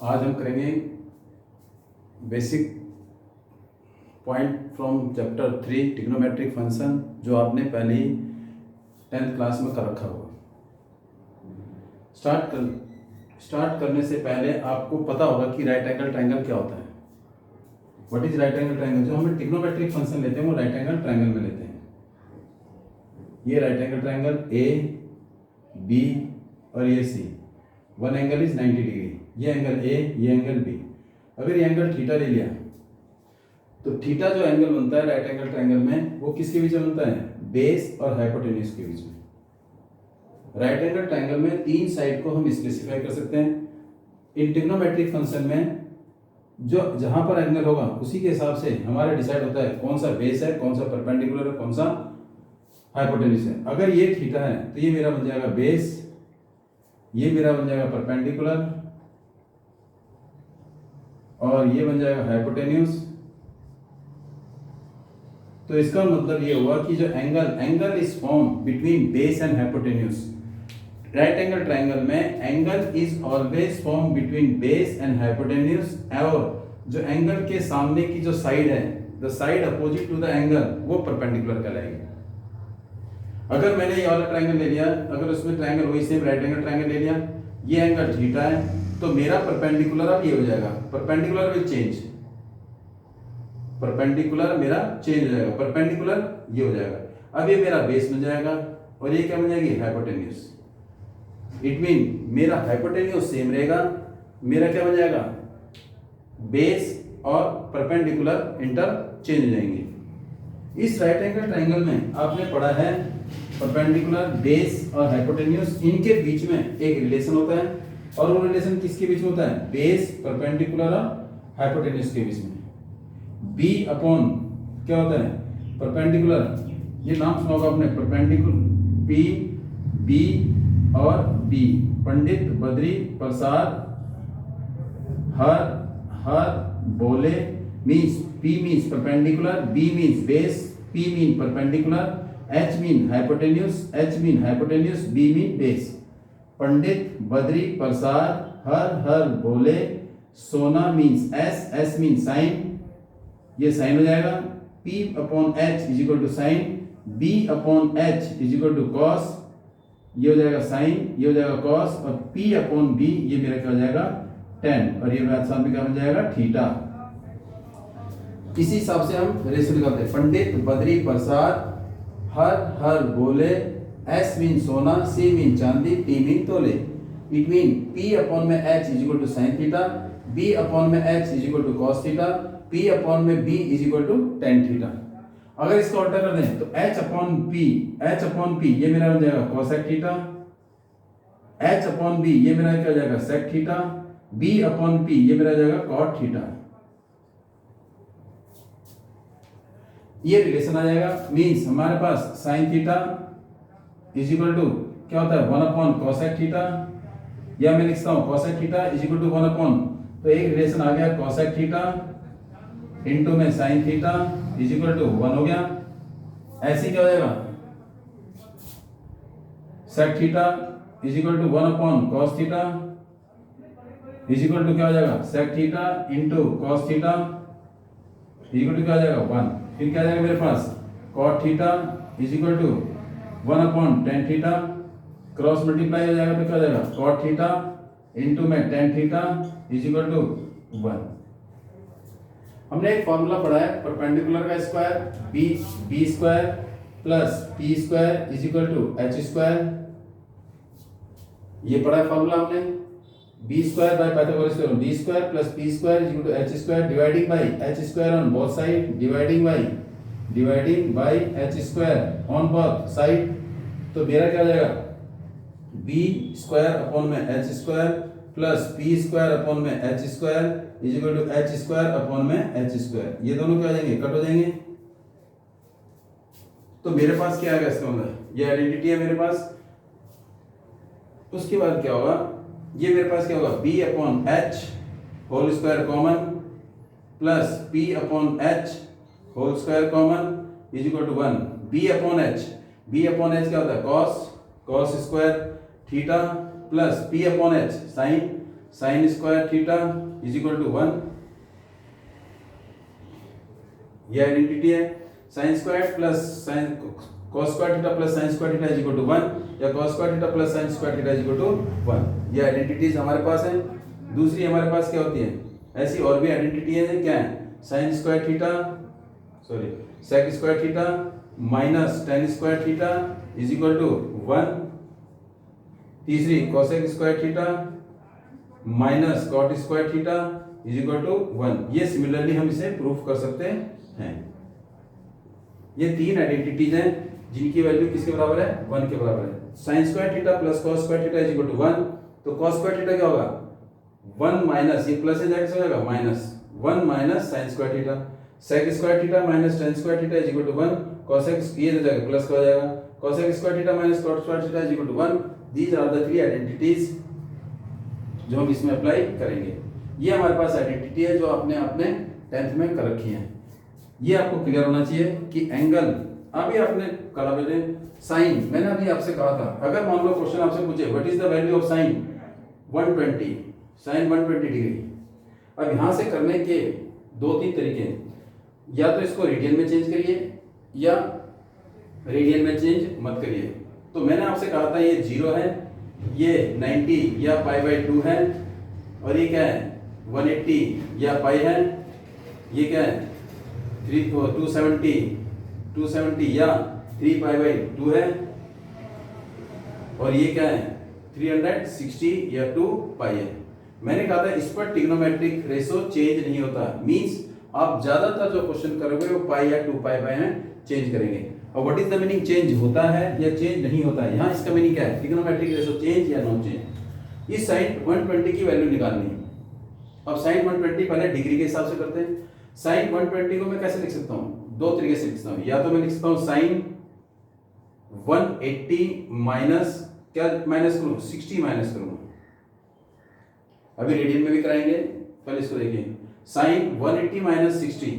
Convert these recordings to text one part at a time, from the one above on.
आज हम करेंगे basic point from chapter 3 trigonometric function, जो आपने पहले ही 10th क्लास में कर रखा होगा। स्टार्ट करने से पहले आपको पता होगा कि राइट एंगल ट्रायंगल क्या होता है। What is right angle triangle? जो हम ट्रिग्नोमेट्रिक फंक्शन लेते हैं वो राइट एंगल ट्रायंगल में लेते हैं। ये right angle triangle A, B और ये C, one angle is 90 degree. ये एंगल ए, ये एंगल बी। अगर ये एंगल थीटा ले लिया तो थीटा जो एंगल बनता है राइट एंगल ट्रायंगल में वो किसके बीच में बनता है? बेस और हाइपोटेन्यूज के बीच में। राइट एंगल ट्रायंगल में तीन साइड को हम स्पेसिफाई कर सकते हैं। इन ट्रिग्नोमेट्रिक फंक्शन में जो जहां पर एंगल होगा उसी के हिसाब से हमारा डिसाइड होता है कौन सा बेस है, कौन सा परपेंडिकुलर है, कौन सा हाइपोटेन्यूज है। अगर ये थीटा है तो ये मेरा बन जाएगा बेस, ये मेरा बन जाएगा परपेंडिकुलर और ये बन जाएगा हाइपोटेन्यूज। तो इसका मतलब ये हुआ कि जो angle is form between base and hypotenuse. Right angle triangle में angle is always form between base and hypotenuse, और जो एंगल के सामने की जो साइड है, the side opposite to the angle, वो परपेंडिकुलर कहलाएगी। अगर मैंने ये वाला ट्रायंगल ले लिया, अगर उसमें ट्रायंगल वही सेम राइट एंगल ट्रायंगल ले लिया, ये एंगल थीटा है, तो मेरा परपेंडिकुलर अब ये हो जाएगा, परपेंडिकुलर विल चेंज, परपेंडिकुलर मेरा चेंज हो जाएगा, परपेंडिकुलर ये हो जाएगा। अब ये मेरा बेस बन जाएगा और ये क्या बन जाएगी? हाइपोटेन्यूज। इट मीन मेरा हाइपोटेन्यूज सेम रहेगा, मेरा क्या बन जाएगा? बेस और परपेंडिकुलर इंटरचेंज हो जाएंगे। इस राइट एंगल ट्रायंगल में आपने पढ़ा है परपेंडिकुलर, बेस और हाइपोटेन्यूज, इनके बीच में एक रिलेशन होता है। और वो रिलेशन किसके बीच में होता है? बेस, परपेंडिकुलर और हाइपोटेन्यूज के बीच में। बी अपॉन क्या होता है? परपेंडिकुलर। ये नाम सुना होगा आपने, परपेंडिकुलर, पी, बी और बी। पंडित, बद्री, प्रसाद, हर, बोले। Means P means perpendicular, B means base, P mean perpendicular, H mean hypotenuse, B mean base. पंडित, बद्री, प्रसाद, हर, बोले। सोना means S means sin, ये साइन हो जाएगा। P upon H is equal to sin, B upon H is equal to cos, ये हो जाएगा sign, ये हो जाएगा cos, और P upon B ये मेरा क्या हो जाएगा? tan, और ये मेरा साथ में क्या बन जाएगा? थीटा। इसी हिसाब से हम रेशियो निकालते हैं। पंडित, बद्री, प्रसाद, हर, बोले। S मीन सोना, C मीन चांदी, T मीन तोले। इट मीन P अपॉन में H is equal to sine theta, B upon में H is equal to cos theta, P upon में B is equal to tan theta. अगर इसको उल्टा कर दें तो H अपॉन P ये मेरा बन जाएगा cosec theta, H upon B ये मेरा क्या हो जाएगा? Sec theta, B upon P ये मेरा हो जाएगा कॉट थीटा। ये रिलेशन आ जाएगा। मींस हमारे पास sine theta is equal to क्या होता है? 1 अपॉन कॉसेक थीटा, या मैं लिखता हूं cosec theta is equal to 1 upon, तो एक रिलेशन आ गया कॉसेक थीटा इनटू में sine theta is equal to 1 हो गया। ऐसे क्या हो जाएगा? Sec theta is equal to 1 upon cos theta is equal to क्या हो जाएगा? Sec theta into cos theta is equal to क्या हो जाएगा? 1। फिर क्या जाएगा मेरे पास? cot theta is equal to 1 upon tan theta, cross multiply हो जाएगा तो क्या हो जाएगा? cot थीटा इनटू में tan theta is equal to 1। हमने एक फॉर्मूला पढ़ा है परपेंडिकुलर का square, B square plus P square is equal to H square. ये पढ़ा है फॉर्मूला हमने। B square by Pythagoras theorem, B square plus P square is equal to H square, dividing by H square on both side, dividing by H square on both side. तो मेरा क्या हो जाएगा? B square upon में H square plus P square upon में H square is equal to H square upon में H square. ये दोनों क्या हो जाएंगे? कट हो जाएंगे। तो मेरे पास क्या आ गया इसका मतलब? ये आइडेंटिटी है मेरे पास। उसके बाद क्या होगा? ये मेरे पास क्या होगा? B upon H whole square common plus P upon H whole square common is equal to 1। B upon H क्या होता है? Cos cos square theta plus P upon H sine square theta is equal to 1। ये identity है। Sine square plus sine cos square theta plus sine square theta is equal to 1 या cos square theta plus sine square theta is equal to 1। ये identities हमारे पास है। दूसरी हमारे पास क्या होती है, ऐसी और भी आइडेंटिटी है। क्या है, sine square theta sorry sec square theta minus tan square theta is equal to 1। तीसरी cosec square theta minus cot square theta is equal to 1। ये सिमिलरली हम इसे प्रूफ कर सकते हैं। ये तीन आइडेंटिटीज हैं जिनकी वैल्यू किसके बराबर है, 1 के बराबर है। Sine square theta plus cos square theta is equal to 1। तो कॉस स्क्वायर थीटा क्या होगा, 1 माइनस ये प्लस से जाके हो जाएगा minus 1 minus sine square theta. Sec square theta minus tan square theta is equal to 1। Cosec ये हो जाएगा प्लस का हो जाएगा। Cosec square theta minus cot square theta is equal to 1। These are the three identities जो हम इसमें apply करेंगे। ये हमारे पास आइडेंटिटी है जो आपने अपने 10th में कर रखी है। ये आपको क्लियर होना चाहिए कि एंगल अभी आपने कहा बेटे साइन, मैंने अभी आपसे कहा था अगर मान लो क्वेश्चन आपसे पूछे what is the value of sine 120 sine 120 degree. अब यहां से करने के दो तीन तरीके हैं, या तो इसको रेडियन में चेंज करिए या रेडियन में चेंज मत करिए। तो मैंने आपसे कहा था ये 0 है, ये 90 या π/2 है, और ये क्या है 180 या पाई है, ये क्या है 270 या 3π/2 है, और ये क्या है 360 या 2 पाई है। मैंने कहा था इस पर ट्रिग्नोमेट्रिक रेशो चेंज नहीं होता, मींस आप ज्यादातर जो क्वेश्चन करोगे वो पाई या 2 पाई बाय चेंज करेंगे। और what is the meaning change होता है या चेंज नहीं होता है, यहाँ इसका मीनिंग क्या है, ट्रिग्नोमेट्रिक रेशो चेंज या नॉन चेंज। इस साइन 120 की वैल्यू निकालनी है। अब साइन 120 पहले डिग्री के हिसाब से करते हैं। साइन 120 को मैं कैसे लिख सकता हूँ, दो तरीके से लिख सकता हूँ। या तो मैं लिख सकता हूँ साइन 180 माइनस क्या माइनस करूँ 60 माइनस करूँ, अभी रेडियन में भी कराएंगे, पहले इसको देखिए। साइन 180 माइनस 60,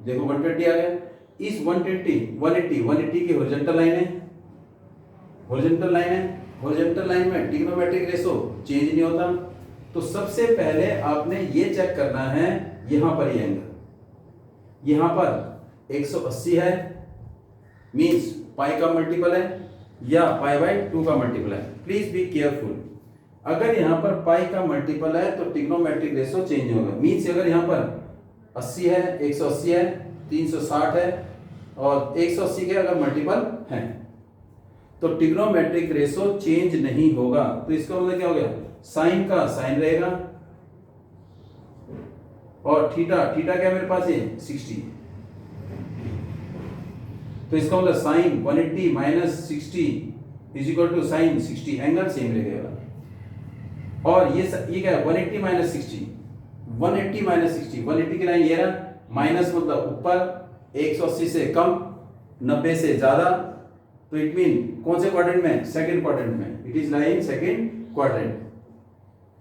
देखो 120 आ गया। इस 180 की हॉरिजॉन्टल लाइन है, हॉरिजॉन्टल लाइन में ट्रिग्नोमेट्रिक रेशो चेंज नहीं होता। तो सबसे पहले आपने ये चेक करना है, यहां पर ये एंगल यहां पर 180 है, मींस पाई का मल्टीपल है या π/2 का मल्टीपल है। प्लीज बी केयरफुल, अगर यहां पर पाई का मल्टीपल है तो ट्रिग्नोमेट्रिक रेशो चेंज होगा। मींस अगर यहां पर 80 है, 180 है, 360 है और 180 के अगर मल्टीपल है तो ट्रिग्नोमेट्रिक रेशो चेंज नहीं होगा। तो इसका मतलब क्या हो गया, साइन का साइन रहेगा और थीटा क्या मेरे पास है 60। तो इसका मतलब sine 180 minus 60 is equal to sine 60, angle same रहेगा। और ये क्या है 180 माइनस 60, 180 की लाइन ये रहा, माइनस मतलब ऊपर 180 से कम 90 से ज्यादा। तो इट मीन कौन से क्वाड्रेंट में, सेकंड क्वाड्रेंट में, it is lying second quadrant.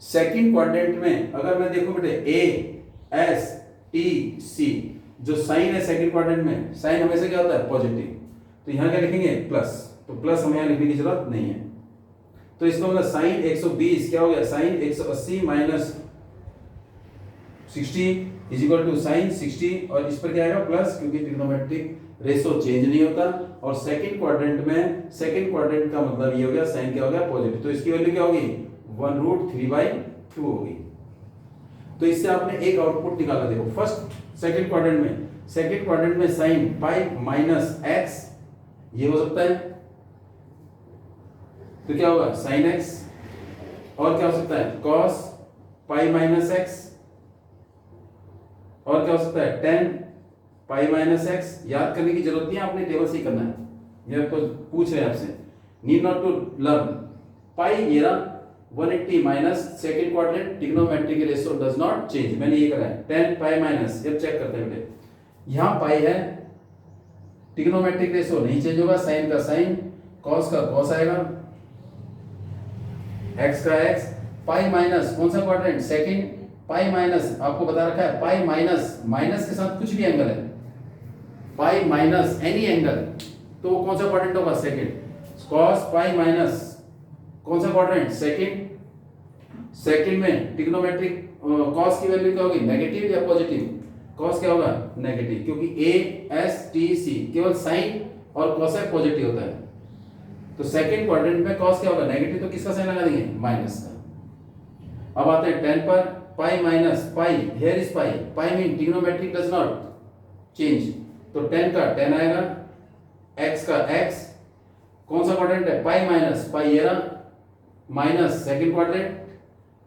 Second quadrant में अगर मैं देखूं बेटे ए एस टी सी, जो साइन है सेकंड क्वाड्रेंट में, साइन हमेशा क्या होता है पॉजिटिव, तो यहां क्या लिखेंगे प्लस, तो प्लस हमें यहां लिखने की जरूरत नहीं है। तो इसका मतलब साइन 120 क्या हो गया, sine 180 minus 60 is equal to sine 60, और इस पर क्या आएगा प्लस, क्योंकि ट्रिग्नोमेट्रिक रेशो चेंज नहीं होता। और सेकंड क्वाड्रेंट में, सेकंड क्वाड्रेंट का मतलब ये हो गया साइन क्या हो गया पॉजिटिव, तो इसकी वैल्यू क्या होगी 1√3/2 होगी। तो इससे आपने एक आउटपुट निकाला, देखो फर्स्ट सेकंड क्वाड्रेंट में साइन पाई माइनस एक्स ये हो सकता है, तो क्या होगा साइन एक्स, और क्या हो सकता है कॉस पाई माइनस एक्स, और क्या हो सकता है टेन पाई माइनस एक्स। याद करने की जरूरत नहीं है, आपने टेबल से ही करना है, ये आपको पूछ रहे हैं आपसे, नीड नॉट टू लर्न। पाई ये रहा 180 minus second quadrant, trigonometric ratio does not change, मैंने ये करा है 10 पाई माइनस। जब चेक करते हैं बेटे, यहां पाई है, ट्रिग्नोमेट्रिक रेशो नहीं चेंज होगा, साइन का साइन, कॉस का कॉस आएगा, एक्स का एक्स, पाई माइनस कौन सा क्वाड्रेंट सेकंड, पाई माइनस आपको बता रखा है पाई माइनस, माइनस के साथ कुछ भी एंगल है, पाई माइनस एनी एंगल, तो वो कौन सा क्वाड्रेंट होगा सेकंड, कॉस पाई माइनस कौन सा क्वाड्रेंट? सेकंड। सेकंड में ट्रिग्नोमेट्रिक कॉस की वैल्यू क्या होगी? नेगेटिव या पॉजिटिव? कॉस क्या होगा? नेगेटिव, क्योंकि ए एस टी सी केवल साइन और कोसेक पॉजिटिव होता है। तो सेकंड क्वाड्रेंट में कॉस क्या होगा? नेगेटिव, तो किसका साइन लगा देंगे? माइनस का। अब आते हैं 10 पर, pi minus pi, here is pi, pi mean trigonometric does not change, तो 10 का 10 आएगा, x का x, कौन सा क्वाड्रेंट है? पाई माइनस पाई, ये रहा माइनस सेकंड क्वाड्रेंट,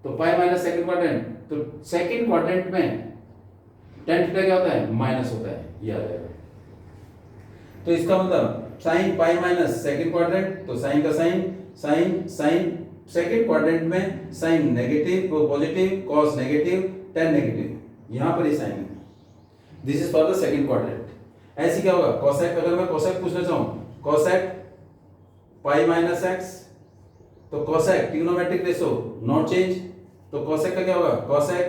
तो पाई माइनस सेकंड क्वाड्रेंट, तो सेकंड क्वाड्रेंट में tan थीटा क्या होता है? माइनस होता है, ये आ जाएगा। तो इसका मतलब sine pi minus second quadrant, तो साइन का sine, sine sine second quadrant में sine negative positive, cos negative, tan negative, यहां पर ये साइन है। This is for the second quadrant. ऐसे क्या होगा? कोसेक, अगर मैं कोसेक पूछना चाहूं, कोसेक पाई माइनस एक्स, तो cosec trigonometric ratio not change, तो कोसेक का क्या होगा? कोसेक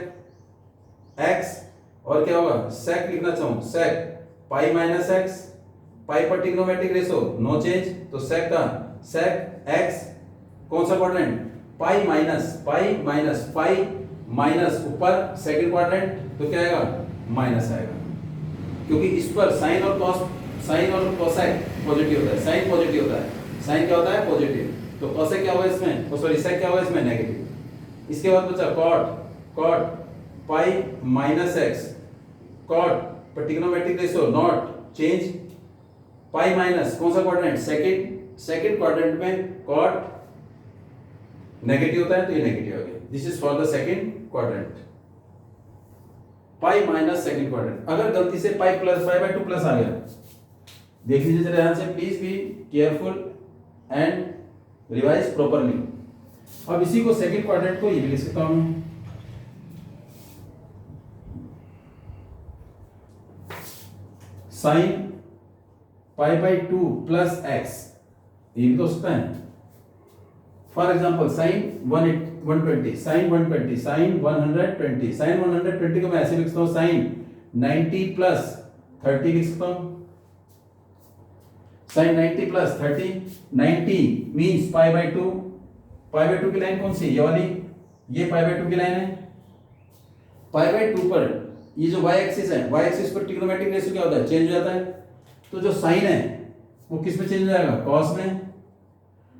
एक्स, और क्या होगा? सेक लिखना चाहूं, सेक पाई माइनस एक्स, पाई पर ट्रिग्नोमेट्रिक रेशो नो चेंज, तो सेक का सेक एक्स, कौन सा quadrant? Pi minus pi minus ऊपर सेकंड क्वाड्रेंट, तो क्या आएगा? माइनस आएगा, क्योंकि इस पर साइन और कॉस, साइन और कोसेक पॉजिटिव होता है, साइन पॉजिटिव होता है, साइन क्या होता है? पॉजिटिव, तो कोसेक क्या होगा इसमें? सॉरी सेक क्या होगा इसमें? नेगेटिव। इसके बाद बचा cot pi minus x, cot पर trigonometric ratio not change, pi minus कौन सा क्वाड्रेंट? सेकंड क्वाड्रेंट में कॉट नेगेटिव होता है, तो ये नेगेटिव हो गया। This is for the second quadrant, pi minus second quadrant. अगर गलती से pi plus pi by 2 plus आ गया, देख लीजिए जरा ध्यान से, please be careful and revise properly. अब इसी को सेकंड क्वाड्रेंट को ये भी लिख सकता हूं, sine pi by 2 plus X, ये भी तो सकता है। For example sine 120, sine 120, sine 120, sine 120 को मैं ऐसे लिख सकता हूं, साइन 90 प्लस 30 लिख सकता हूं, sine 90 plus 30, 90 means pi by 2, pi by 2 की लाइन कौन सी? ये वाली, ये पाई बाई 2 की लाइन है। पाई बाई 2 पर ये जो y एक्सिस है, y एक्सिस पर ट्रिग्नोमेट्रिक रेशियो क्या होता है? चेंज हो जाता है। तो जो साइन है वो किस में चेंज हो जाएगा? कॉस में।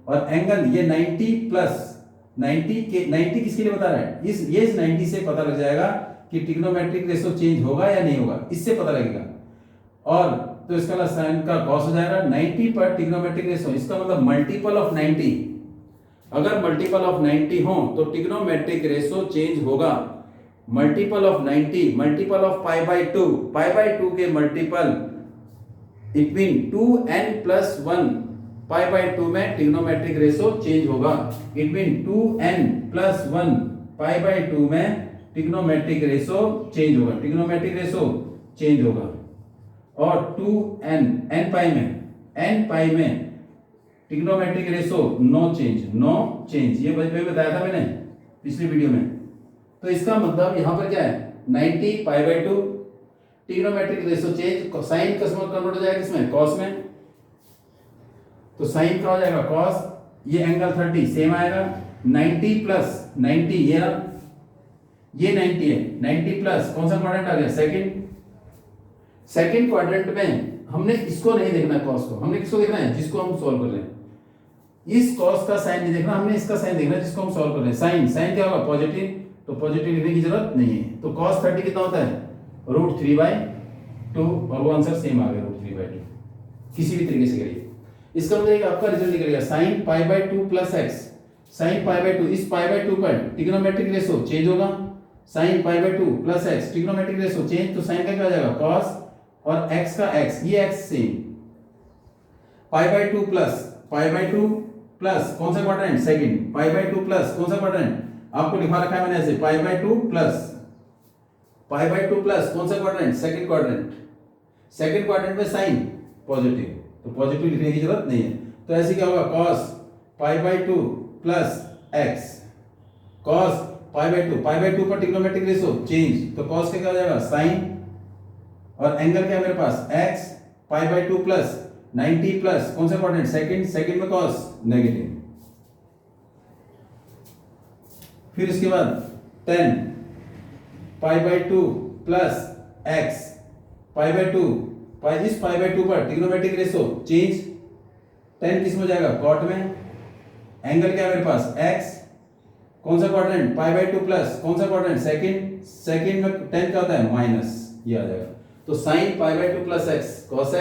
और एंगल ये 90 प्लस 90 किसके लिए बता रहा है? इस 90 से पता लग जाएगा कि ट्रिग्नोमेट्रिक रेशियो चेंज होगा या नहीं होगा, इससे पता लगेगा। और तो इसका मतलब साइन का कॉस हो जाएगा 90 पर ट्रिग्नोमेट्रिक रेशियो, इसका मतलब मल्टीपल ऑफ 90। अगर मल्टीपल ऑफ 90 हो तो ट्रिग्नोमेट्रिक रेशियो चेंज होगा। Multiple of 90, multiple of pi by 2 के multiple, it mean 2n plus 1, pi by 2 में ट्रिग्नोमेट्रिक रेशियो चेंज होगा। It mean 2n plus 1 pi by 2 में ट्रिग्नोमेट्रिक रेशियो चेंज होगा, trigonometric ratio change होगा। और 2n n पाई में trigonometric ratio no change, ये बताया था मैंने पिछली वीडियो में। तो इसका मतलब यहां पर क्या है? 90 pi by 2 trigonometric ratio change, sine का कन्वर्ट हो जाएगा किसमें? कॉस में। तो साइन का हो जाएगा कॉस, ये एंगल 30 सेम आएगा, 90 प्लस 90 ये 90 है, 90 प्लस कौन सा क्वाड्रेंट आ गया? सेकंड क्वाड्रेंट में हमने इसको नहीं देखना है, कॉस को, हमने किसको देखना है? जिसको हम सॉल्व कर रहे हैं। इस कॉस का साइन नहीं देखना, हमने इसका साइन देखना है जिसको हम सॉल्व कर रहे हैं। साइन क्या होगा? पॉजिटिव, तो पॉजिटिव लिखने की जरूरत नहीं है। तो cos 30 कितना होता है? √3/2, और वो आंसर सेम आ गया, √3/2। किसी भी तरीके से करिए, इसका मतलब आपका रिजल्ट निकलेगा sign pi by 2 plus x, sign pi by 2, इस पाई बाई 2 पर ट्रिग्नोमेट्रिक रेशियो चेंज होगा, sign pi by 2 plus x trigonometric ratio change, तो साइन का क्या हो जाएगा? cos, और x का x, ये x same, pi by 2 plus कौन सा quadrant? Second, pi by 2 plus कौन सा क्वाड्रेंट? आपको लिखा रखा है मैंने ऐसे, पाई बाई 2 प्लस कौन सा quadrant? Second quadrant. Second quadrant में साइन पॉजिटिव, तो पॉजिटिव लिखने की जरूरत नहीं है। तो ऐसे क्या होगा? cos pi by 2 plus x, cos pi by 2 पर ट्रिग्नोमेट्रिक रेशियो चेंज, तो cos का क्या हो जाएगा? साइन, और एंगल क्या है मेरे पास? x, pi by 2 plus 90 plus कौन सा क्वाड्रेंट? सेकंड में cos नेगेटिव। फिर इसके बाद 10 pi by 2 plus x pi by 2 इस पाई बाई 2 पर ट्रिग्नोमेट्रिक रेशो चेंज 10 किस में जाएगा कॉट में, एंगल क्या है मेरे पास एक्स, कौन सा क्वाड्रेंट पाई बाई 2 प्लस कौन सा क्वाड्रेंट सेकंड में 10 क्या होता है माइनस, ये आ जाएगा। तो sine pi by 2 plus X cos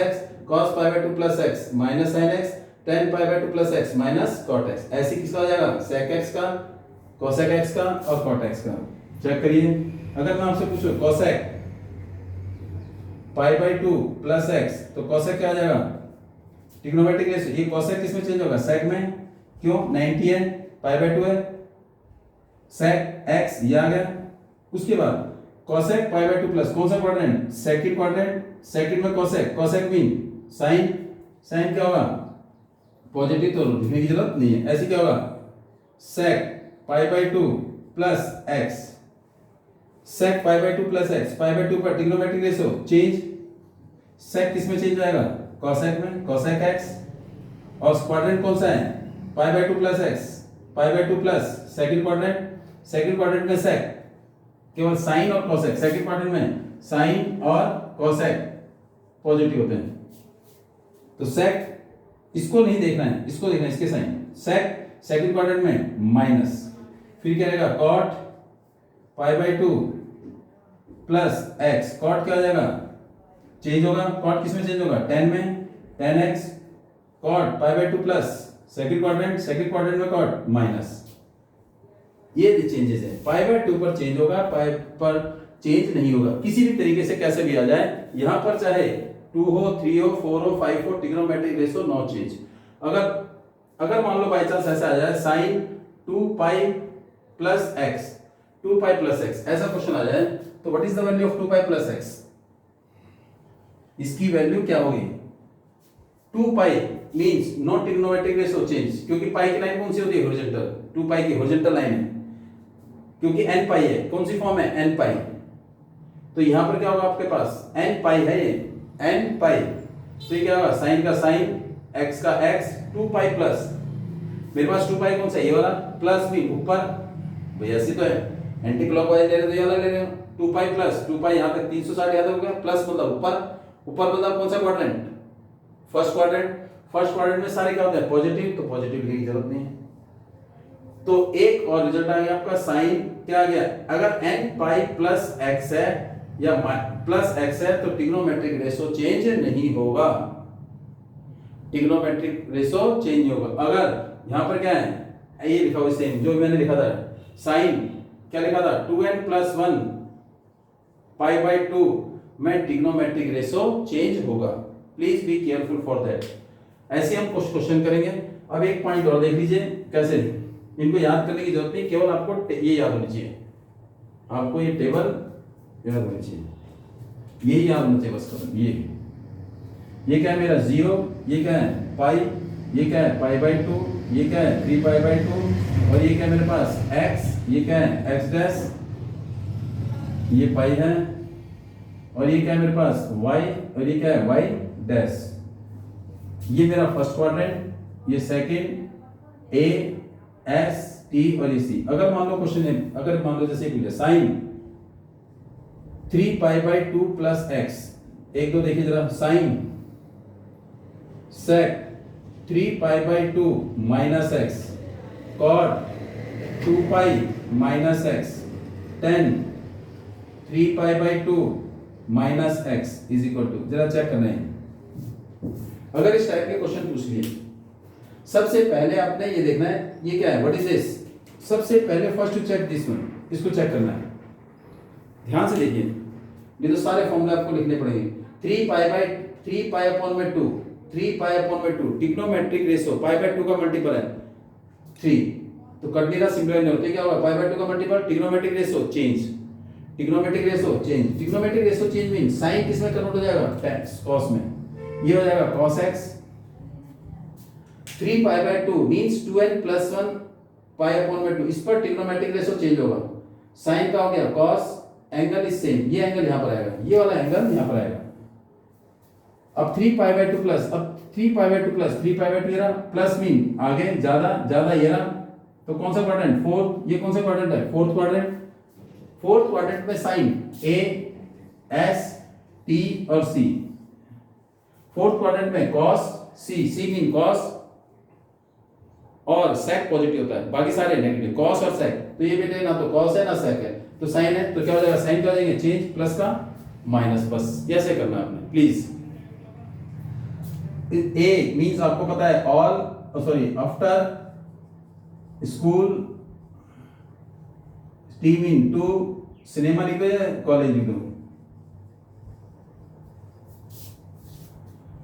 pi by 2 plus X minus sine X, 10 pi by 2 plus X minus cot X. ऐसे किसका आ जाएगा सेक एक्स का, कोसेक एक्स का और कॉट एक्स का। चेक करिए, अगर मैं आपसे पूछूं cosec pi by 2 plus x तो कोसेक क्या आ जाएगा ट्रिग्नोमेट्रिक रेशियो, ये कोसेक किसमें चेंज होगा सेक में, क्यों 90 है पाई बाई 2 है सेक एक्स ये आ गया। उसके बाद कोसेक पाई बाई 2 प्लस कौन सा क्वाड्रेंट सेकंड में कोसेक मीन साइन क्या होगा पॉजिटिव, तो लिखने की जरूरत नहीं है। ऐसे क्या होगा sec pi by 2 plus x, sec pi by 2 plus x, pi by 2 पर ट्रिग्नोमेट्रिक रेशियो चेंज, सेक किस में चेंज आएगा कोसेक में, कोसेक एक्स, और क्वाड्रेंट कौन सा है pi by 2 plus x, pi by 2 plus second quadrant में सेक केवल साइन और कोसेक, सेकंड क्वाड्रेंट में साइन और कोसेक पॉजिटिव होते हैं। तो सेक इसको नहीं देखना है, इसको देखना है इसके साइन, सेक सेकंड क्वाड्रेंट में माइनस, फिर क्या रहेगा cot pi by 2 plus X, cot क्या हो जाएगा चेंज होगा, कॉट किस में चेंज होगा 10 में 10x, cot pi by 2 plus second quadrant में कॉट माइनस, ये चेंजेस है। पाई बाई 2 पर चेंज होगा, पाई पर चेंज नहीं होगा, किसी भी तरीके से कैसे भी आ जाए। यहां पर चाहे 2 हो 3 हो 4 हो 5 हो ट्रिग्नोमेट्रिक रेशियो नो चेंज। अगर मान लो बाय चांस ऐसा आ जाए sine 2 pi plus x, 2 pi plus x ऐसा क्वेश्चन आ जाए, तो what is the value of 2 pi plus x, इसकी वैल्यू क्या होगी 2 pi means not trigonometric ratio change, क्योंकि पाई की लाइन कौन सी होती है हॉरिजॉन्टल, 2 पाई की हॉरिजॉन्टल लाइन है, क्योंकि n पाई है, कौन सी फॉर्म है n पाई, तो यहां पर क्या होगा आपके पास n पाई है, ये n पाई, तो ये क्या होगा साइन का साइन x का x 2 पाई प्लस, मेरे पास 2 पाई कौन सा ये वाला प्लस भी ऊपर, भैया ऐसी तो है एंटी क्लॉकवाइज ले रहे हो तो ये वाला ले रहे हो, 2 पाई प्लस 2 पाई यहां तक 360 याद हो गया, प्लस मतलब ऊपर मतलब कौन सा क्वाड्रेंट फर्स्ट क्वाड्रेंट में सारे क्या होते हैं पॉजिटिव, तो पॉजिटिव लिखने की जरूरत नहीं है। तो एक और रिजल्ट आ गया आपका साइन क्या आ गया, अगर n पाई प्लस x है या प्लस x है तो ट्रिग्नोमेट्रिक रेशियो चेंज नहीं होगा, ट्रिग्नोमेट्रिक रेशियो चेंज नहीं होगा। अगर यहां पर क्या है ये लिखा हुआ सेम जो मैंने लिखा था साइन क्या लिखा था 2n प्लस 1 पाई बाई 2 में ट्रिग्नोमेट्रिक रेशियो चेंज होगा, please be careful for that. ऐसे हम कुछ क्वेश्चन करेंगे। अब एक पॉइंट और देख लीजिए कैसे, इनको याद करने की जरूरत नहीं, केवल आपको ये याद होनी चाहिए, आपको ये टेबल याद होनी चाहिए, यही याद होना चाहिए बस खत्म। ये क्या है मेरा 0, ये क्या है पाई, ये क्या है पाई बाई 2, ये क्या है 3 पाई बाई 2, और ये क्या है मेरे पास x, ये क्या है x डैश, ये पाई है, और ये क्या है मेरे पास y, और ये क्या है y डैश। ये मेरा फर्स्ट क्वाड्रेंट, ये सेकंड a s t और ये c। अगर मान लो क्वेश्चन है, अगर मान लो जैसे पूछे sine 3 pi by 2 plus X, एक दो देखिए जरा, sine sec 3 pi by 2 minus x, cot 2 pi minus X, 10 3 pi by 2 minus X is equal to, जरा चेक करना है। अगर इस टाइप के क्वेश्चन पूछ लिए, सबसे पहले आपने ये देखना है ये क्या है व्हाट इज दिस, सबसे पहले first to check this one, इसको चेक करना है, ध्यान से देखिए, नहीं तो सारे फॉर्मूले आपको लिखने पड़ेंगे। 3 पाई अपॉन में 2, 3 पाई अपॉन में 2 ट्रिग्नोमेट्रिक रेशियो पाई बाई 2 का मल्टीपल है 3, तो कट नहीं रहा सिंपल नहीं होता, क्या होगा पाई बाई 2 का multiple trigonometric ratio change, trigonometric ratio change mean sine किसमें कन्वर्ट हो जाएगा टेक्स कॉस में, ये हो जाएगा cos x। 3 pi by 2 means 2n plus 1 pi upon में 2, इस पर ट्रिग्नोमेट्रिक रेशियो चेंज होगा, साइन का हो गया cos, एंगल इज सेम, ये एंगल यहां पर आएगा, ये वाला एंगल यहां पर आएगा। अब 3 पाई बाई 2 प्लस, अब 3 pi by 2 plus 3 pi by 2 ये रहा, प्लस मीन आगे ज्यादा ये रहा, तो कौन सा क्वाड्रेंट? फोर्थ। ये कौन सा क्वाड्रेंट है? Fourth quadrant. फोर्थ क्वाड्रेंट में साइन ए, एस, टी और सी। फोर्थ क्वाड्रेंट में कॉस, सी, सी मीन कॉस और सेक पॉजिटिव होता है, बाकी सारे नेगेटिव, कॉस और सेक। तो ये बेटे ना तो कॉस है ना सेक है, तो साइन है, तो क्या हो जाएगा? साइन क्या हो जाएंगे? चेंज प्लस का माइनस, बस ऐसे करना है आपने प्लीज। ए मींस आपको पता है all, sorry after school, T mean to, cinema लिख दो या कॉलेज लिख दो।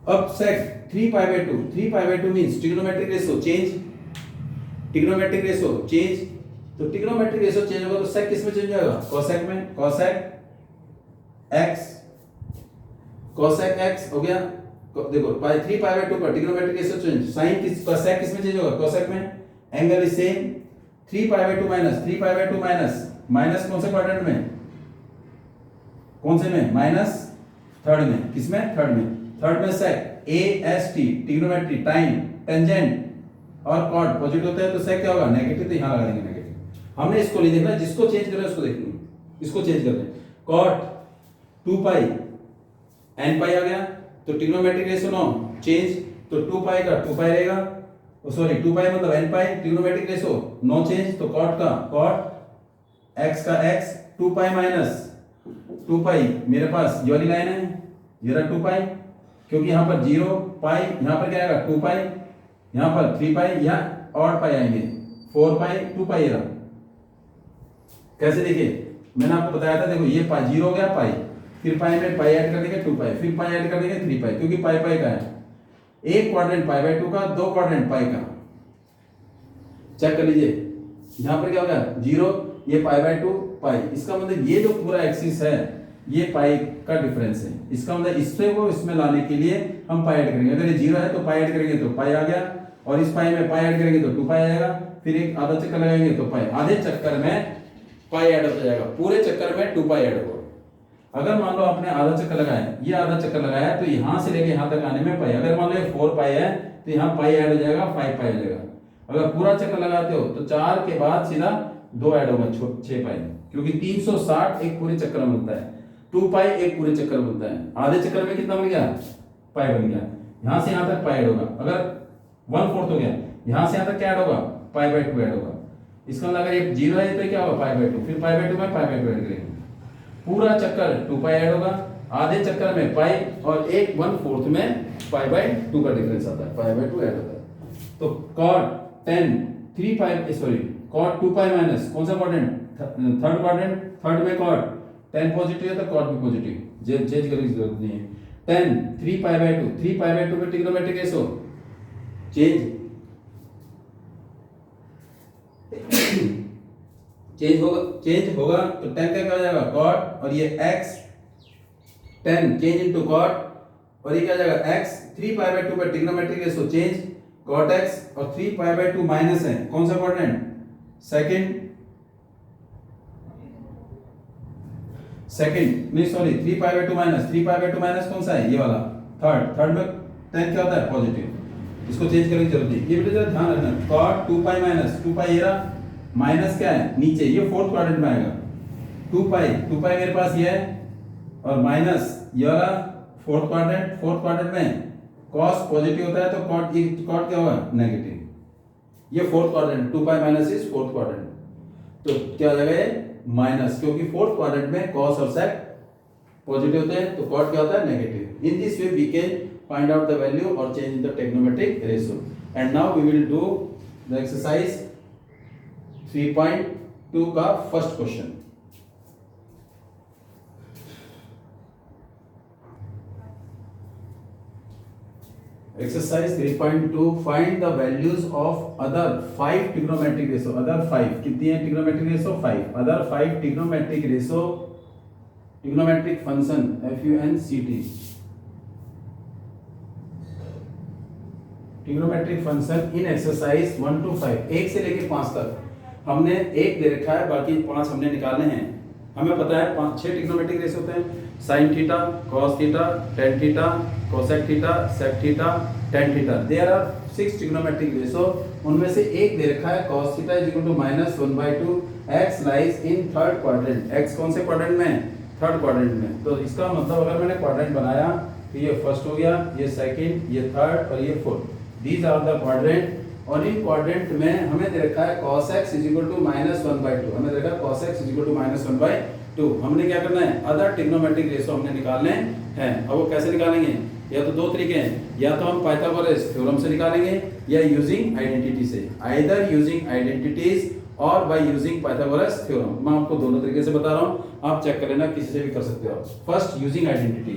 अब sec 3 pi by 2, 3 pi by 2 means trigonometric ratio change, trigonometric ratio change. तो ट्रिग्नोमेट्रिक रेशियो चेंज होगा तो सेक किस में चेंज होगा? कोसेक में। कोसेक एक्स, कोसेक एक्स हो गया। देखो 3 पाई बाय 2 पर ट्रिग्नोमेट्रिक रेशियो चेंज, साइन किस, कोसेक किस में चेंज होगा? कोसेक में। Angle is same. 3 pi by 2 minus, 3 pi by 2 minus, minus कौन से क्वाड्रेंट में? कौन से में? माइनस थर्ड में। किसमें? थर्ड में। थर्ड में sec A S T, trigonometry, time, tangent और कॉट पॉजिटिव होता है, तो सेक क्या होगा? नेगेटिव। तो यहां लगा देंगे नेगेटिव। हमने इसको नहीं देखना, जिसको चेंज करना है उसको देखेंगे। इसको चेंज करते हैं। कॉट 2 पाई एन पाई आ गया, तो ट्रिग्नोमेट्रिक रेशियो 9 चेंज, तो 2 पाई का 2 पाई रहेगा, सॉरी 2 पाई मतलब एन पाई, ट्रिग्नोमेट्रिक रेशियो 9 चेंज, तो कॉट का कॉट, एक्स का एक्स, 2 पाई माइनस 2 पाई, मेरे पास ये वाली लाइन है, ये रहा 2 पाई, क्योंकि यहां पर 0 पाई, यहां पर क्या आएगा? 2 पाई, यहां पर 3 पाई, यहाँ और पाई आएंगे, 4 पाई, 2 पाई रहा। कैसे? देखिए मैंने आपको बताया था, देखो ये पाई 0 हो गया पाई, फिर पाई में पाई ऐड कर देंगे 2 पाई, फिर पाई ऐड कर देंगे 3 पाई, क्योंकि पाई पाई का है। एक क्वाड्रेंट पाई बाय 2 का, दो क्वाड्रेंट पाई का। चेक कर लीजिए, यहां पर क्या हो गया? 0, ये पाई बाय 2 पाई, इसका मतलब ये जो पूरा एक्सिस है ये पाई का डिफरेंस है। इसका मतलब इससे को इसमें लाने के लिए हम पाई ऐड करेंगे। अगर ये 0 है तो पाई ऐड करेंगे तो पाई आ गया, और इस पाई में पाई ऐड करेंगे तो 2 पाई आएगा, फिर एक आधा चक्कर लगाएंगे तो पाई, आधे चक्कर में पाई ऐड होता जाएगा, पूरे चक्कर में 2 पाई ऐड होगा। अगर मान लो आपने आधा चक्कर लगाया, ये आधा चक्कर लगाया, तो यहां से लेके यहां तक आने में पाई, अगर मान लो 4 पाई है तो यहाँ पाई ऐड हो जाएगा, 5 पाई हो जाएगा। अगर पूरा चक्कर लगाते हो तो 4 के बाद सीधा 2 ऐड होगा, 6 पाई, क्योंकि 360 एक पूरे चक्कर में मिलता है, 2 पाई एक पूरे चक्कर में मिलता है। आधे चक्कर में कितना बन गया? पाई बन गया। यहां से यहां तक पाई ऐड होगा, अगर 1/4 हो गया, यहां से यहां तक क्या ऐड होगा? पाई बाय 2 ऐड होगा। इसका मतलब अगर ये 0 है तो क्या होगा? पाई बाय 2, फिर पाई बाय 2 में पाई बाय 2 ऐड करेंगे, पूरा चक्कर 2 पाई ऐड होगा, आधे चक्कर में पाई, और एक 1/4 में पाई बाय 2 का डिफरेंस आता है, पाई बाय 2 ऐड होता है। तो cot 10 3 पाई, सॉरी cot 2 पाई माइनस कौन सा क्वाड्रेंट? Third quadrant. थर्ड में cot 10 पॉजिटिव है तो cot भी पॉजिटिव, चेंज करने की जरूरत नहीं है। 10 3 पाई बाय 2, 3 पाई बाय 2 में ट्रिग्नोमेट्रिक रेशियो चेंज, चेंज होगा तो 10 का क्या हो जाएगा? cot, और ये x 10 चेंज इनटू cot, और ये क्या हो जाएगा? x 3 पाई बाय 2 पर trigonometric ratio change cot x, और 3 पाई बाय 2 माइनस है कौन सा क्वाड्रेंट? सेकंड नहीं sorry 3 pi by 2 minus, 3 pi by 2 minus कौन सा है? ये वाला थर्ड में 10 क्या होता है? पॉजिटिव। इसको चेंज करने की जरूरत नहीं, ये बेटा ध्यान रखना। cot 2 पाई माइनस 2 पाई, ये रहा माइनस क्या है? नीचे, ये फोर्थ क्वाड्रेंट में आएगा। 2 पाई मेरे पास ये है, और माइनस ये वाला फोर्थ क्वाड्रेंट में cos पॉजिटिव होता है तो cot क्या होगा? नेगेटिव। ये fourth quadrant, 2 pi minus is fourth quadrant, तो क्या हो जाएगा? ये माइनस, क्योंकि फोर्थ क्वाड्रेंट में cos और sec पॉजिटिव होते हैं, तो cot क्या होता है? Negative. In this way we can find out the value और change the trigonometric ratio. And now we will do the exercise 3.2 का first question. Exercise 3.2 find the values of other 5 trigonometric ratio. Other 5 कितनी है? Trigonometric ratio 5। Other 5 trigonometric ratio, trigonometric function FUNCT, trigonometric function in exercise 1 to 5, 1 से लेकर 5 तक। हमने 1 दे रखा है, बाकी 5 हमने निकालने हैं। हमें पता है 6 ट्रिग्नोमेट्रिक रेशियो होते हैं, sin theta, cos theta, tan theta, cosec theta, sec theta, tan theta. There are 6 trigonometric ratio उनमें से एक दे रखा है cos theta is equal to -1/2 x lies in third quadrant. x कौन से क्वाड्रेंट में? थर्ड क्वाड्रेंट में। तो इसका मतलब अगर मैंने क्वाड्रेंट बनाया तो ये फर्स्ट हो गया, ये सेकंड, ये थर्ड और ये fourth. These are the quadrant. और इन क्वाड्रेंट में हमें दे रखा है cos x is equal to -1/2। हमें दे रखा है cos x is equal to -1/2। हमने क्या करना है? अदर ट्रिग्नोमेट्रिक रेशियो हमने निकालने हैं। अब वो कैसे निकालेंगे? या तो दो तरीके हैं, या तो हम पाइथागोरस थ्योरम से निकालेंगे या यूजिंग आइडेंटिटी से। आइदर यूजिंग आइडेंटिटीज और बाय यूजिंग पाइथागोरस थ्योरम। मैं आपको दोनों तरीके से बता रहा हूं, आप चेक कर लेना, किसी से भी कर सकते हो। First using identity.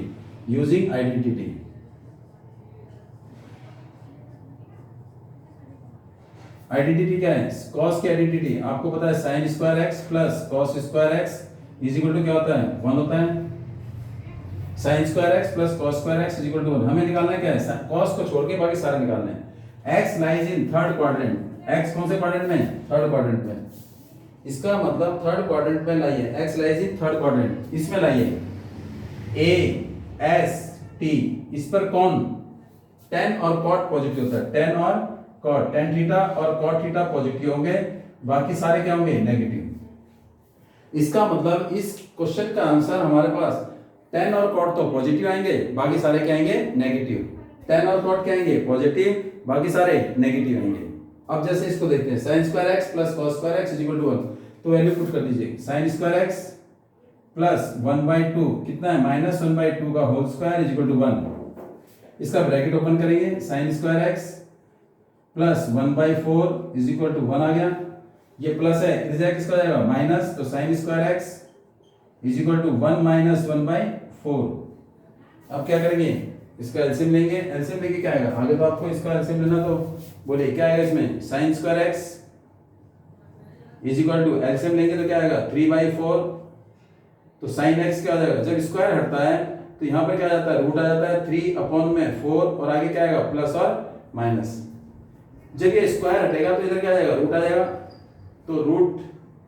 Using identity, identity क्या है? cos की आइडेंटिटी आपको पता है sin square x plus cos square x is equal to क्या होता है? 1 होता है। sin square x plus cos square x is equal to 1। हमें निकालना है क्या है? cos को छोड़ के बाकी सारे निकालने हैं। x lies in third quadrant. x कौन से क्वाड्रेंट में? थर्ड क्वाड्रेंट में। इसका मतलब थर्ड क्वाड्रेंट में लाइए, x lies in third quadrant, इसमें लाइए a s t। इस पर कौन? tan और cot पॉजिटिव होता है। tan और cot, tan थीटा और cot थीटा पॉजिटिव होंगे, बाकी सारे क्या होंगे? नेगेटिव। इसका मतलब इस क्वेश्चन का आंसर हमारे पास tan और cot तो पॉजिटिव आएंगे, बाकी सारे क्या आएंगे? नेगेटिव। tan और cot क्या आएंगे? पॉजिटिव, बाकी सारे नेगेटिव आएंगे। अब जैसे इसको देखते हैं, sin square x plus cos square x is equal to 1। तो वैल्यू पुट कर दीजिए, sin स्क्वायर x प्लस 1/2 कितना है? -1/2 का whole square is equal to 1। इसका ब्रैकेट ओपन करेंगे, sin square x plus 1/4 is equal to 1 आ गया। ये प्लस है, इधर जाके किसका जाएगा? माइनस। तो sin square x is equal to 1 minus 1/4। अब क्या करेंगे? इसका एलसीएम लेंगे। एलसीएम लेके क्या आएगा? आगे तो आपको इसका एलसीएम लेना, तो बोले क्या आएगा इसमें? sin square x is equal to, LCM लेंगे तो क्या आएगा? 3/4। तो sin x क्या आ जाएगा? जब स्क्वायर हटता है तो यहाँ पर क्या आ जाता है? रूट आ जाता है 3/4 और आगे क्या आएगा? प्लस और माइनस। जब ये स्क्वायर हटेगा तो इधर क्या आ जाएगा? रूट आ जाएगा। तो रूट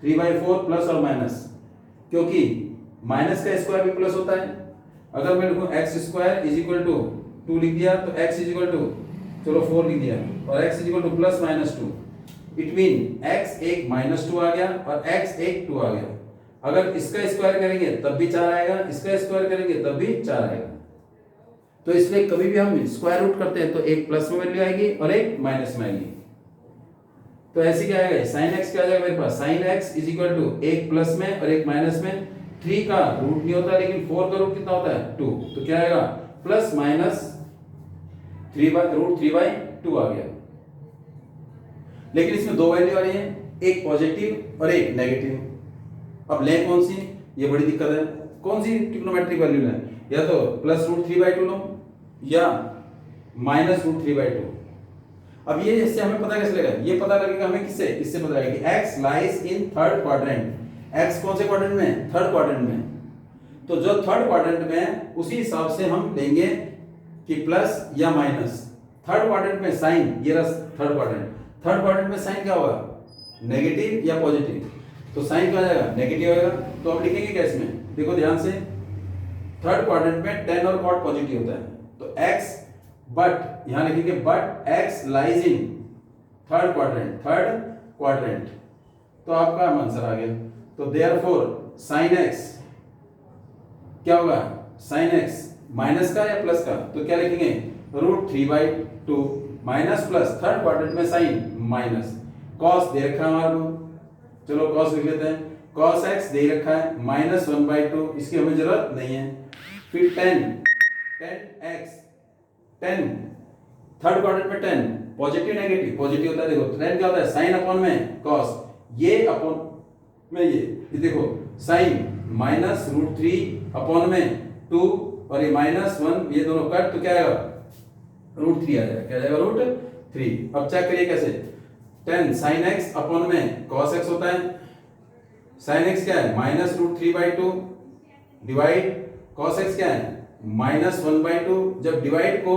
3/4 प्लस और माइनस, क्योंकि माइनस का स्क्वायर भी प्लस होता है। अगर मैं लिखूं x square is equal to 2 लिख दिया तो x इज इक्वल टू, चलो 4 लिख दिया, और x is equal two plus minus 2। It mean x एक -2 आ गया और x एक 2 आ गया। अगर इसका स्क्वायर करेंगे तब भी 4 आएगा, इसका स्क्वायर करेंगे तब भी 4 आएगा। तो इसलिए कभी भी हम स्क्वायर रूट करते हैं तो एक प्लस में वैल्यू आएगी और एक माइनस में आएगी। तो ऐसे क्या आएगा? sin x क्या आ जाएगा मेरे पास? sin x is equal to एक प्लस में और एक माइनस में। 3 का रूट नहीं होता, लेकिन 4 का रूट कितना होता है? 2। तो क्या आएगा? प्लस माइनस 3/2 आ गया। लेकिन इसमें दो वैल्यू आ रही है, एक पॉजिटिव और एक नेगेटिव। अब लें कौन सी? ये बड़ी दिक्कत है। कौन सी ट्रिग्नोमेट्रिक वैल्यू लें? या तो +√3/2 लो या -√3/2। अब ये इससे हमें पता कैसे लगेगा? ये पता लगेगा हमें किससे? इससे पता लगेगा कि x lies in third quadrant. x कौन से क्वाड्रेंट में? थर्ड क्वाड्रेंट में। तो जो थर्ड क्वाड्रेंट में है उसी हिसाब से हम लेंगे कि प्लस या माइनस। थर्ड क्वाड्रेंट में साइन, ये रहा थर्ड क्वाड्रेंट। थर्ड क्वाड्रेंट में साइन क्या होगा? नेगेटिव या पॉजिटिव? तो साइन क्या आ जाएगा? नेगेटिव आएगा। तो अब लिखेंगे क्या इसमें? देखो ध्यान से, थर्ड क्वाड्रेंट में tan और cot पॉजिटिव होता है। तो x बट यहां लिखेंगे but x lies in third quadrant. तो आपका आंसर आ गया। तो देयरफॉर sin x क्या होगा? sin x माइनस का या प्लस का? तो क्या लिखेंगे? √3/2 माइनस प्लस, थर्ड क्वाड्रेंट में साइन माइनस, cos दे रखा है हमारे को, चलो cos लिख लेते हैं। cos x दे रखा है -1/2, इसकी हमें जरूरत नहीं है। फिर tan x, tan third quadrant में tan पॉजिटिव नेगेटिव? पॉजिटिव होता है। देखो tan क्या होता है? साइन अपॉन में cos, ये अपॉन में ये देखो साइन -√3 अपॉन में 2 और ये -1, ये दोनों कट, तो क्या आएगा? √3 आ जाएगा। क्या आ जाएगा? √3। अब चेक करिए कैसे? tan sin x अपॉन में cos x होता है। sin x क्या है? -√3/2 डिवाइड cos x क्या है? -1/2। जब डिवाइड को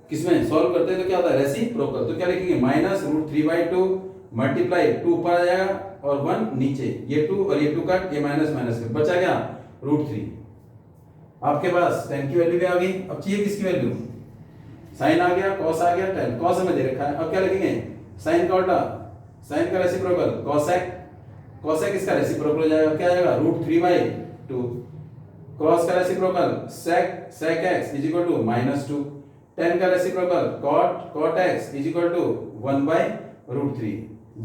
किसमें सॉल्व करते हैं तो क्या होता है? रेसिप्रोकल। तो क्या लिखेंगे? -√3/2 मल्टीप्लाई 2 ऊपर आ जाएगा और 1 नीचे, ये 2 और ये 2 कट, ये माइनस कट, बचा क्या? √3। आपके पास tan की वैल्यू भी आ गई। अब चाहिए किसकी वैल्यू? साइन आ गया, कॉस आ गया, टेन। कॉस हमें दे रखा है, अब क्या लिखेंगे, साइन का उल्टा, साइन का रेसिप्रोकल कॉसेक, कॉसेक इसका रेसिप्रोकल हो जाएगा, क्या आएगा √3/2। कॉस का reciprocal sec, sec x is equal to -2। Tan का reciprocal cot, cot x is equal to 1/√3।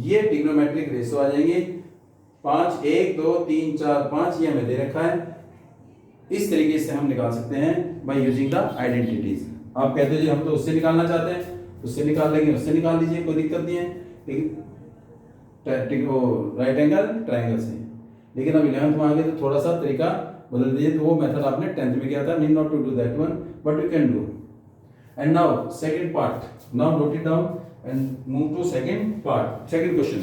ये ट्रिग्नोमेट्रिक रेशियो आ जाएंगे 5, 1, 2, 3, 4, 5, ये हमें दे रखा है। इस तरीके से हम निकाल सकते हैं बाय यूजिंग द आइडेंटिटीज। आप कहते हो जी हम तो उससे निकालना चाहते हैं, उससे निकाल लेंगे, उससे निकाल लीजिए, कोई दिक्कत नहीं है, लेकिन राइट एंगल ट्रायंगल से। लेकिन अब 11th में आ गए तो थोड़ा सा तरीका बदल दीजिए, तो वो मेथड आपने 10th में किया था, need not to do that one, but you can do. And now second part, now note it down and move to second part, second question.